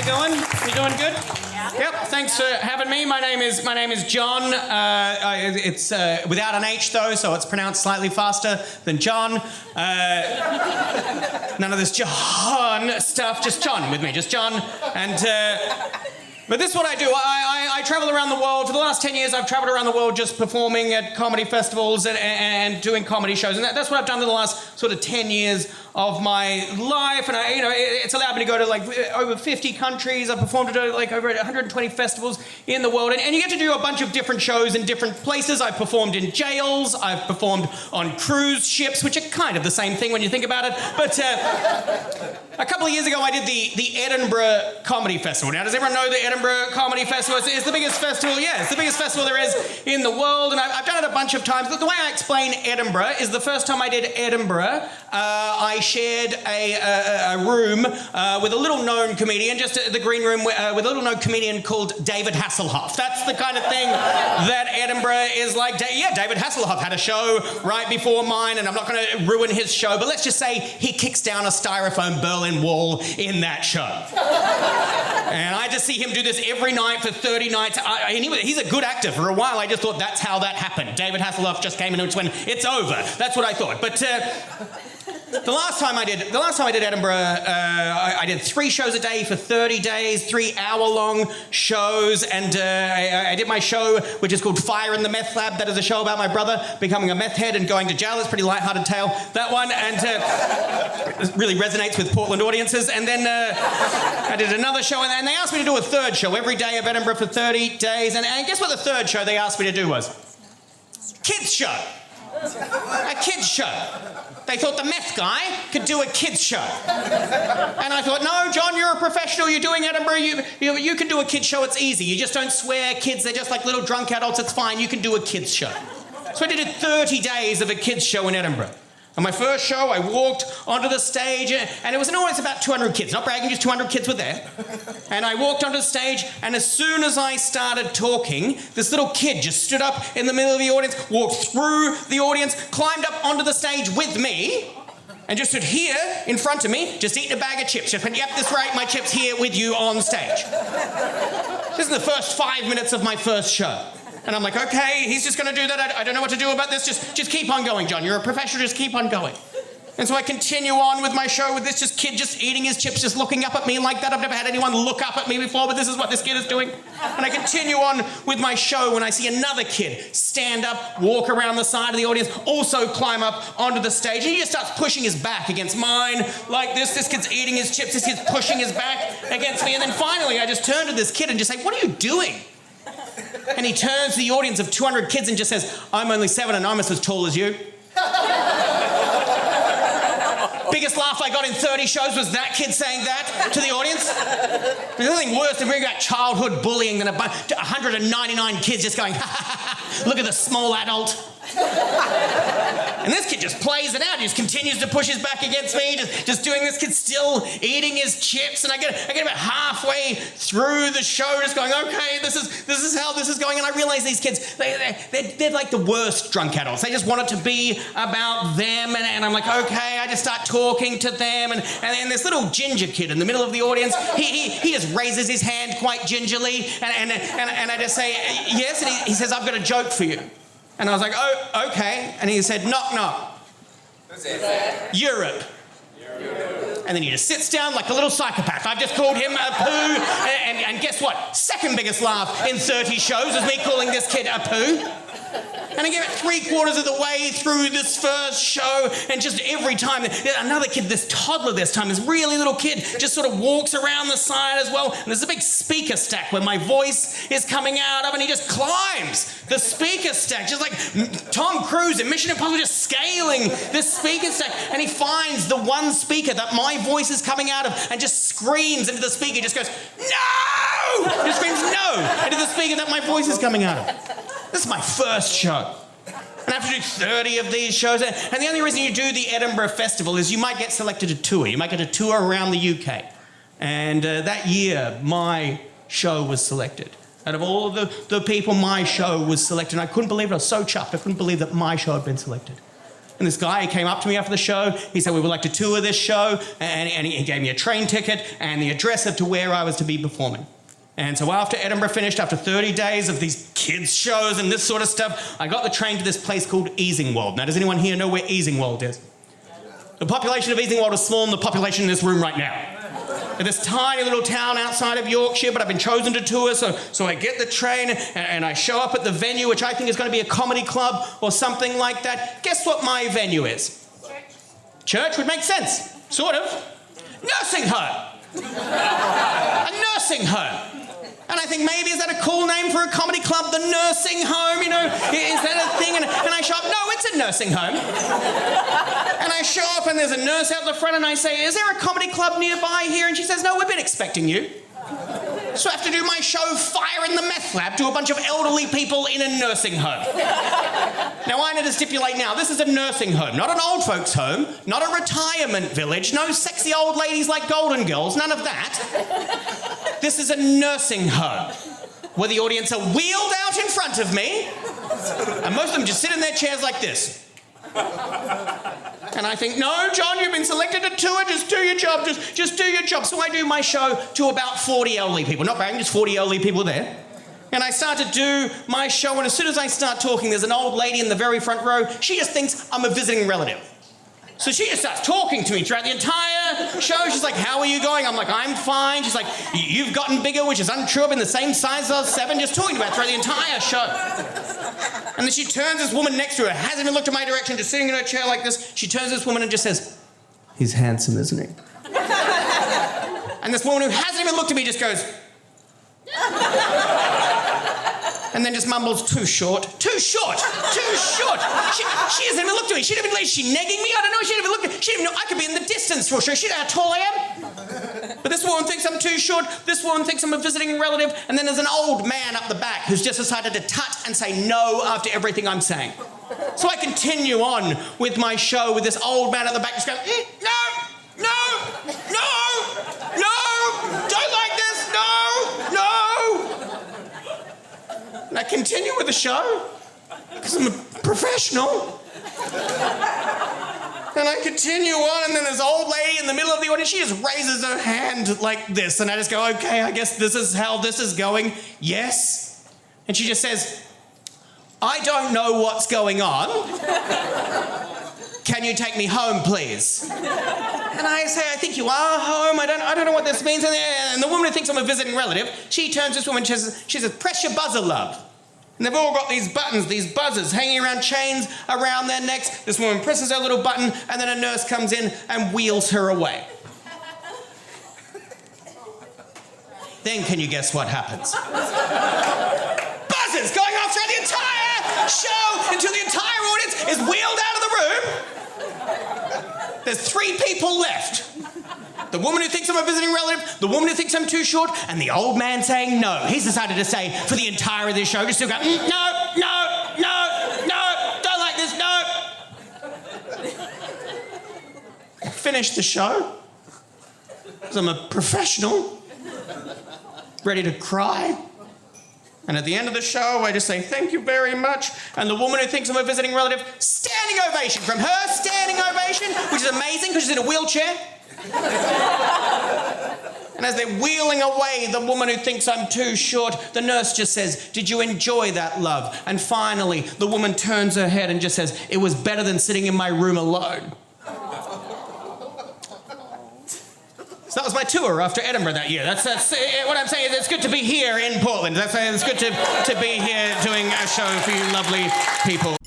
going? You doing good? Yep. Thanks for having me. My name is Jon. It's without an H though, so it's pronounced slightly faster than John. None of this John stuff. Just Jon with me. Just Jon. And but this is what I do. I travel around the world. For the last 10 years, I've traveled around the world just performing at comedy festivals and doing comedy shows. And that's what I've done in the last sort of 10 years of my life. And it's allowed me to go to like over 50 countries. I've performed at like over 120 festivals in the world. And you get to do a bunch of different shows in different places. I've performed in jails. I've performed on cruise ships, which are kind of the same thing when you think about it. But a couple of years ago, I did the Edinburgh Comedy Festival. Now, does everyone know the Edinburgh Comedy Festival? It's the biggest festival, yeah, it's the biggest festival there is in the world, and I've done it a bunch of times. But the way I explain Edinburgh is the first time I did Edinburgh, I shared a room with a little-known comedian, just the green room with a little-known comedian called David Hasselhoff. That's the kind of thing that Edinburgh is like. Yeah, David Hasselhoff had a show right before mine, and I'm not going to ruin his show, but let's just say he kicks down a styrofoam Berlin Wall in that show. And I just see him do this every night for 30 nights. He's a good actor. For a while, I just thought that's how that happened. David Hasselhoff just came in and went, it's over. That's what I thought. But the last time I did Edinburgh, I did 3 shows a day for 30 days, 3-hour-long shows, and I did my show, which is called Fire in the Meth Lab. That is a show about my brother becoming a meth head and going to jail. It's a pretty lighthearted tale, that one, and it really resonates with Portland audiences. And then I did another show, and they asked me to do a third show every day of Edinburgh for 30 days, and guess what the third show they asked me to do was? Kids show. A kids show. They thought the meth guy could do a kids show. And I thought, no, Jon, you're a professional. You're doing Edinburgh. You can do a kids show. It's easy. You just don't swear. Kids, they're just like little drunk adults. It's fine. You can do a kids show. So I did 30 days of a kids show in Edinburgh. On my first show, I walked onto the stage, and it was an audience of about 200 kids. Not bragging, just 200 kids were there. And I walked onto the stage, and as soon as I started talking, this little kid just stood up in the middle of the audience, walked through the audience, climbed up onto the stage with me, and just stood here in front of me, just eating a bag of chips. Just went, yep, that's right, my chips here with you on stage. This is the first 5 minutes of my first show. And I'm like, okay, he's just going to do that. I don't know what to do about this. Just keep on going, Jon. You're a professional. Just keep on going. And so I continue on with my show with this kid just eating his chips, just looking up at me like that. I've never had anyone look up at me before, but this is what this kid is doing. And I continue on with my show when I see another kid stand up, walk around the side of the audience, also climb up onto the stage. And he just starts pushing his back against mine like this. This kid's eating his chips. This kid's pushing his back against me. And then finally, I just turn to this kid and just say, what are you doing? And he turns to the audience of 200 kids and just says, I'm only 7 and I'm as tall as you. Biggest laugh I got in 30 shows was that kid saying that to the audience. There's nothing worse than bringing about childhood bullying than 199 kids just going, ha ha ha, look at the small adult. And this kid just plays it out. He just continues to push his back against me, just doing this. Kid's still eating his chips, and I get about halfway through the show, just going, okay, this is how this is going. And I realize these kids, they're like the worst drunk adults. They just want it to be about them, and I'm like, okay. I just start talking to them, and then this little ginger kid in the middle of the audience, he just raises his hand quite gingerly, and I just say yes, and he says, I've got a joke for you. And I was like, oh, okay. And he said, knock, knock. Who's that? Europe. And then he just sits down like a little psychopath. I've just called him a poo. And guess what? Second biggest laugh in 30 shows is me calling this kid a poo. And I gave it 3/4 of the way through this first show, and just every time, another kid, this toddler this time, this really little kid, just sort of walks around the side as well, and there's a big speaker stack where my voice is coming out of, and he just climbs the speaker stack, just like Tom Cruise in Mission Impossible, just scaling this speaker stack, and he finds the one speaker that my voice is coming out of, and just screams into the speaker, just goes, no! Just screams no into the speaker that my voice is coming out of. This is my first show. And I have to do 30 of these shows. And the only reason you do the Edinburgh Festival is you might get selected to tour. You might get a tour around the UK. And that year, my show was selected. Out of all of the people, my show was selected. And I couldn't believe it. I was so chuffed. I couldn't believe that my show had been selected. And this guy came up to me after the show. He said, we would like to tour this show. And he gave me a train ticket and the address to where I was to be performing. And so after Edinburgh finished, after 30 days of these kids' shows and this sort of stuff, I got the train to this place called Easingwold. Now, does anyone here know where Easingwold is? The population of Easingwold is smaller than the population in this room right now. This tiny little town outside of Yorkshire, but I've been chosen to tour, so I get the train and I show up at the venue, which I think is going to be a comedy club or something like that. Guess what my venue is? Church would make sense. Sort of. Nursing home. A nursing home. And I think maybe, is that a cool name for a comedy club? The nursing home, you know? Is that a thing? And I show up, no, it's a nursing home. And I show up and there's a nurse out the front and I say, is there a comedy club nearby here? And she says, no, we've been expecting you. So I have to do my show Fire in the Meth Lab to a bunch of elderly people in a nursing home. Now, I need to stipulate now, this is a nursing home, not an old folks' home, not a retirement village, no sexy old ladies like Golden Girls, none of that. This is a nursing home where the audience are wheeled out in front of me and most of them just sit in their chairs like this. And I think, no, Jon, you've been selected to tour, just do your job, just do your job. So I do my show to about 40 elderly people, not bang, just 40 elderly people there. And I start to do my show, and as soon as I start talking, there's an old lady in the very front row. She just thinks I'm a visiting relative. So she just starts talking to me throughout the entire show. She's like, how are you going? I'm like, I'm fine. She's like, you've gotten bigger, which is untrue. I've been the same size as I was 7, just talking about it throughout the entire show. And then she turns this woman next to her, hasn't even looked in my direction, just sitting in her chair like this. She turns to this woman and just says, he's handsome, isn't he? And this woman who hasn't even looked at me just goes, and then just mumbles, too short, too short, too short. She hasn't even looked at me. She didn't even, is she negging me? I don't know. She didn't even look at me. She didn't even know. I could be in the distance for sure. She knows how tall I am. But this woman thinks I'm too short. This woman thinks I'm a visiting relative. And then there's an old man up the back who's just decided to tut and say no after everything I'm saying. So I continue on with my show with this old man at the back just going, no, no, no, no, don't like this, no, no. And I continue with the show because I'm a professional. And I continue on, and then this old lady in the middle of the audience, she just raises her hand like this, and I just go, okay, I guess this is how this is going. Yes. And she just says, I don't know what's going on. Can you take me home, please? And I say, I think you are home. I don't know what this means. And the woman who thinks I'm a visiting relative, she turns to this woman and she says, press your buzzer, love. And they've all got these buttons, these buzzers hanging around, chains around their necks. This woman presses her little button, and then a nurse comes in and wheels her away. Then can you guess what happens? Buzzers going off throughout the entire show until the entire audience is wheeled out of the room. There's 3 people left. The woman who thinks I'm a visiting relative, the woman who thinks I'm too short, and the old man saying no. He's decided to say for the entire of this show, just to go, no, no, no, no, don't like this, no. Finish the show, because I'm a professional, ready to cry. And at the end of the show, I just say, thank you very much. And the woman who thinks I'm a visiting relative, standing ovation from her, standing ovation, which is amazing because she's in a wheelchair. And as they're wheeling away the woman who thinks I'm too short, the nurse just says, did you enjoy that, love? And finally, the woman turns her head and just says, it was better than sitting in my room alone. So that was my tour after Edinburgh that year. That's what I'm saying is it's good to be here in Portland. It's good to be here doing a show for you lovely people.